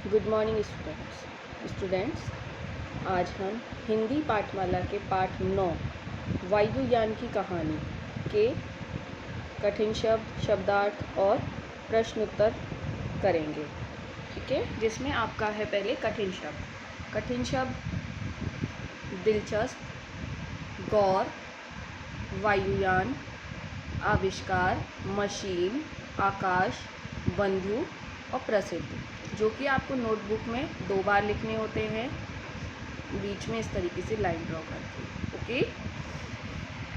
Good morning students. आज हम हिंदी पाठमाला के पाठ 9 वायुयान की कहानी के कठिन शब्द, शब्दार्थ और प्रश्नोत्तर करेंगे। ठीक है, जिसमें आपका है पहले कठिन शब्द। कठिन शब्द दिलचस्प, गौर, वायुयान, आविष्कार, मशीन, आकाश, बंधु और प्रसिद्ध, जो कि आपको नोटबुक में 2 बार लिखने होते हैं। बीच में इस तरीके से लाइन ड्रॉ करके। ओके,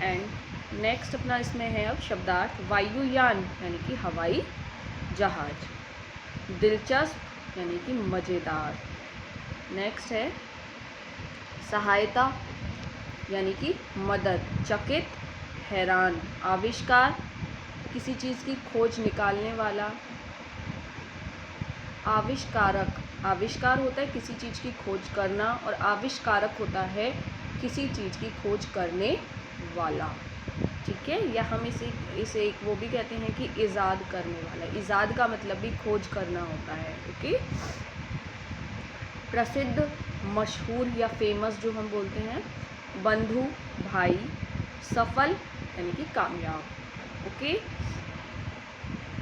एंड नेक्स्ट अपना इसमें है अब शब्दार्थ। वायुयान यानी कि हवाई जहाज, दिलचस्प यानी कि मज़ेदार। नेक्स्ट है सहायता यानी कि मदद, चकित, हैरान, आविष्कार, किसी चीज़ की खोज निकालने वाला, आविष्कारक, आविष्कार होता है किसी चीज़ की खोज करना और आविष्कारक होता है किसी चीज़ की खोज करने वाला। ठीक है, या हम इसे एक वो भी कहते हैं कि इजाद करने वाला। इजाद का मतलब भी खोज करना होता है। ओके, प्रसिद्ध, मशहूर या फेमस जो हम बोलते हैं। बंधु, भाई। सफल यानी कि कामयाब। ओके,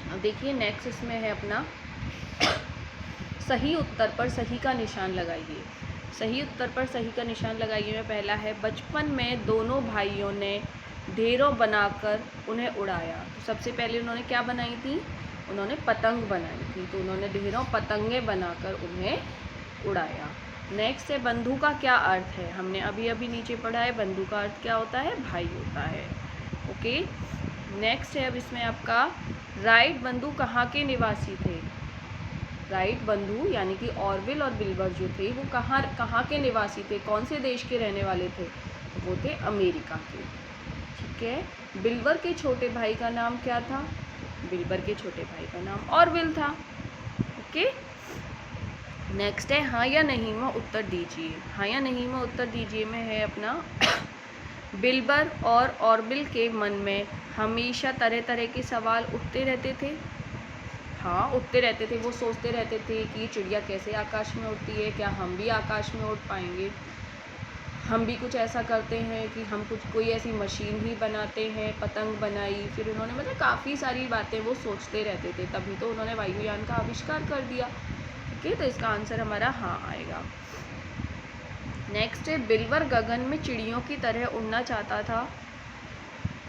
अब देखिए नेक्स्ट इसमें है अपना सही उत्तर पर सही का निशान लगाइए। सही उत्तर पर सही का निशान लगाइए में पहला है बचपन में दोनों भाइयों ने ढेरों बनाकर उन्हें उड़ाया। तो सबसे पहले उन्होंने क्या बनाई थी? उन्होंने पतंग बनाई थी। तो उन्होंने ढेरों पतंगें बनाकर उन्हें उड़ाया। नेक्स्ट है बंधु का क्या अर्थ है? हमने अभी अभी नीचे पढ़ा है बंधु का अर्थ क्या होता है? भाई होता है। ओके, नेक्स्ट है अब इसमें आपका राइट बंधु कहाँ के निवासी थे? राइट बंधु यानी कि ऑरविल और बिल्बर जो थे वो कहाँ के निवासी थे? कौन से देश के रहने वाले थे? तो वो थे अमेरिका के। ठीक है, बिल्बर के छोटे भाई का नाम क्या था? बिल्बर के छोटे भाई का नाम ऑरविल था। ओके, नेक्स्ट है हाँ या नहीं में उत्तर दीजिए। हाँ या नहीं में उत्तर दीजिए में है अपना बिल्बर और ऑरविल के मन में हमेशा तरह तरह के सवाल उठते रहते थे। हाँ, उठते रहते थे। वो सोचते रहते थे कि चिड़िया कैसे आकाश में उड़ती है, क्या हम भी आकाश में उड़ पाएंगे? हम भी कुछ ऐसा करते हैं कि हम कोई ऐसी मशीन ही बनाते हैं। पतंग बनाई, फिर उन्होंने मतलब काफ़ी सारी बातें वो सोचते रहते थे। तभी तो उन्होंने वायुयान का आविष्कार कर दिया। ठीक है, तो इसका आंसर हमारा हाँ आएगा। नेक्स्ट है बिल्बर गगन में चिड़ियों की तरह उड़ना चाहता था।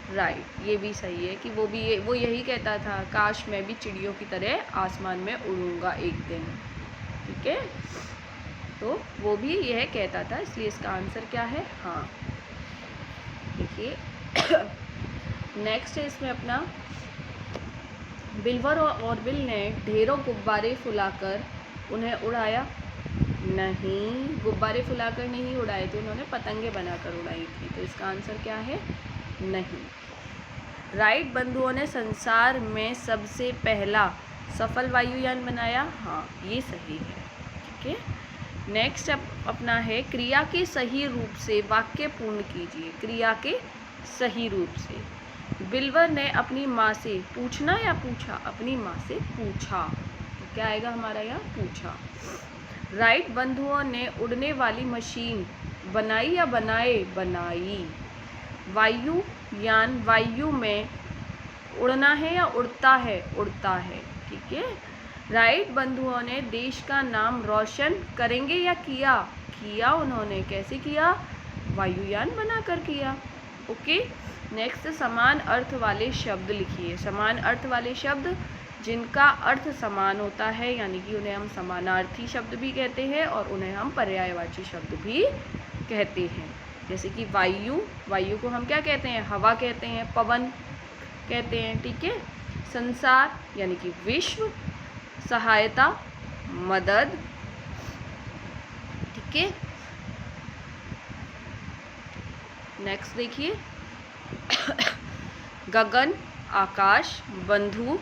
राइट, ये भी सही है कि वो यही कहता था काश मैं भी चिड़ियों की तरह आसमान में उड़ूंगा एक दिन। ठीक है, तो वो भी यह कहता था, इसलिए इसका आंसर क्या है? हाँ। देखिए नेक्स्ट है इसमें अपना बिल्बर और ऑरविल ने ढेरों गुब्बारे फुलाकर उन्हें उड़ाया। नहीं, गुब्बारे फुलाकर नहीं उड़ाए थे, उन्होंने पतंगे बनाकर उड़ाई थी। तो इसका आंसर क्या है? नहीं। राइट बंधुओं ने संसार में सबसे पहला सफल वायुयान बनाया। हाँ, ये सही है। ठीक है, नेक्स्ट अपना है क्रिया के सही रूप से वाक्य पूर्ण कीजिए। क्रिया के सही रूप से बिल्बर ने अपनी माँ से पूछना या पूछा? अपनी माँ से पूछा। तो क्या आएगा हमारा यहाँ? पूछा। राइट बंधुओं ने उड़ने वाली मशीन बनाई या बनाए? बनाई। वायुयान वायु में उड़ना है या उड़ता है? उड़ता है। ठीक है, राइट बंधुओं ने देश का नाम रोशन करेंगे या किया? किया उन्होंने। कैसे किया? वायुयान बनाकर किया। ओके, नेक्स्ट समान अर्थ वाले शब्द लिखिए। समान अर्थ वाले शब्द जिनका अर्थ समान होता है, यानी कि उन्हें हम समानार्थी शब्द भी कहते हैं और उन्हें हम पर्यायवाची शब्द भी कहते हैं। जैसे कि वायु, वायु को हम क्या कहते हैं? हवा कहते हैं, पवन कहते हैं। ठीक है, संसार यानी कि विश्व, सहायता, मदद। ठीक है, नेक्स्ट देखिए गगन, आकाश, बंधु,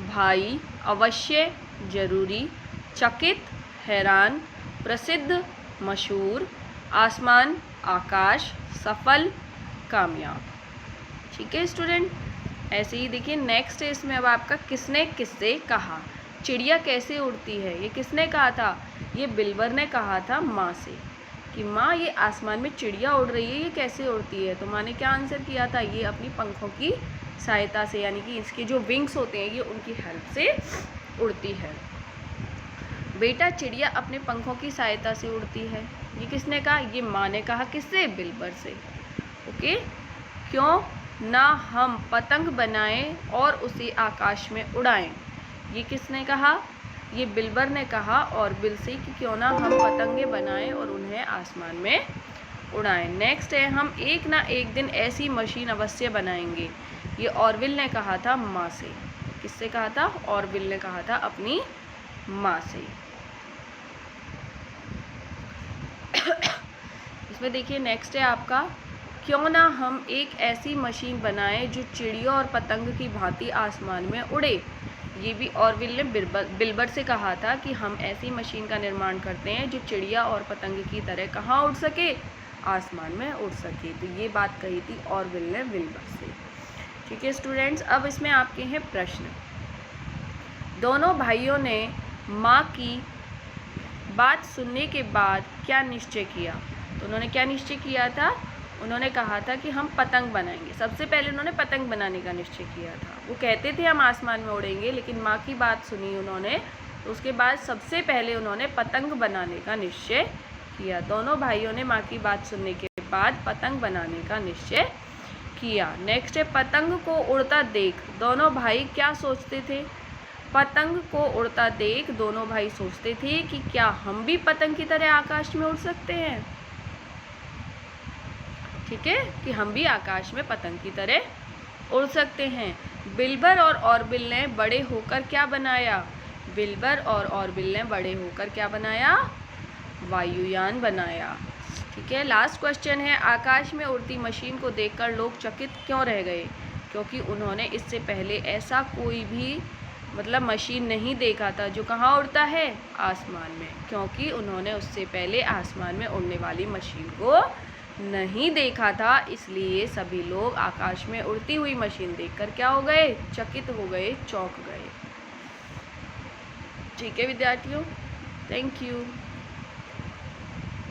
भाई, अवश्य, जरूरी, चकित, हैरान, प्रसिद्ध, मशहूर, आसमान, आकाश, सफल, कामयाब। ठीक है स्टूडेंट, ऐसे ही देखिए नेक्स्ट है इसमें अब आपका किसने किससे कहा। चिड़िया कैसे उड़ती है, ये किसने कहा था? ये बिल्बर ने कहा था माँ से कि माँ ये आसमान में चिड़िया उड़ रही है, ये कैसे उड़ती है? तो माँ ने क्या आंसर किया था? ये अपनी पंखों की सहायता से, यानी कि इसके जो विंग्स होते हैं ये उनकी हेल्प से उड़ती है। बेटा चिड़िया अपने पंखों की सहायता से उड़ती है, ये किसने कहा? ये माँ ने कहा। किससे? बिल्बर से। ओके, क्यों ना हम पतंग बनाएं और उसे आकाश में उड़ाएं, ये किसने कहा? ये बिल्बर ने कहा और बिल से कि क्यों ना हम पतंगे बनाएं और उन्हें आसमान में उड़ाएं। नेक्स्ट है, हम एक ना एक दिन ऐसी मशीन अवश्य बनाएंगे, ये ऑरविल ने कहा था माँ से। किससे कहा था? ऑरविल ने कहा था अपनी माँ से। इसमें देखिए नेक्स्ट है आपका, क्यों ना हम एक ऐसी मशीन बनाएं जो चिड़ियों और पतंग की भांति आसमान में उड़े, ये भी ऑरविल ने बिल्बर से कहा था कि हम ऐसी मशीन का निर्माण करते हैं जो चिड़िया और पतंग की तरह कहाँ उड़ सके? आसमान में उड़ सके। तो ये बात कही थी ऑरविल ने बिल्बर से। ठीक है स्टूडेंट्स, अब इसमें आपके हैं प्रश्न। दोनों भाइयों ने माँ की बात सुनने के बाद क्या निश्चय किया? तो उन्होंने क्या निश्चय किया था? उन्होंने कहा था कि हम पतंग बनाएंगे। सबसे पहले उन्होंने पतंग बनाने का निश्चय किया था। वो कहते थे हम आसमान में उड़ेंगे, लेकिन माँ की बात सुनी उन्होंने, तो उसके बाद सबसे पहले उन्होंने पतंग बनाने का निश्चय किया। दोनों भाइयों ने माँ की बात सुनने के बाद पतंग बनाने का निश्चय किया। नेक्स्ट है, पतंग को उड़ता देख दोनों भाई क्या सोचते थे? पतंग को उड़ता देख दोनों भाई सोचते थे कि क्या हम भी पतंग की तरह आकाश में उड़ सकते हैं? ठीक है, कि हम भी आकाश में पतंग की तरह उड़ सकते हैं। बिल्बर और ऑरविल ने बड़े होकर क्या बनाया? बिल्बर और ऑरविल ने बड़े होकर क्या बनाया? वायुयान बनाया। ठीक है, लास्ट क्वेश्चन है, आकाश में उड़ती मशीन को देखकर लोग चकित क्यों रह गए? क्योंकि उन्होंने इससे पहले ऐसा कोई भी मशीन नहीं देखा था जो कहाँ उड़ता है? आसमान में। क्योंकि उन्होंने उससे पहले आसमान में उड़ने वाली मशीन को नहीं देखा था, इसलिए सभी लोग आकाश में उड़ती हुई मशीन देखकर क्या हो गए? चकित हो गए, चौंक गए। ठीक है विद्यार्थियों, थैंक यू।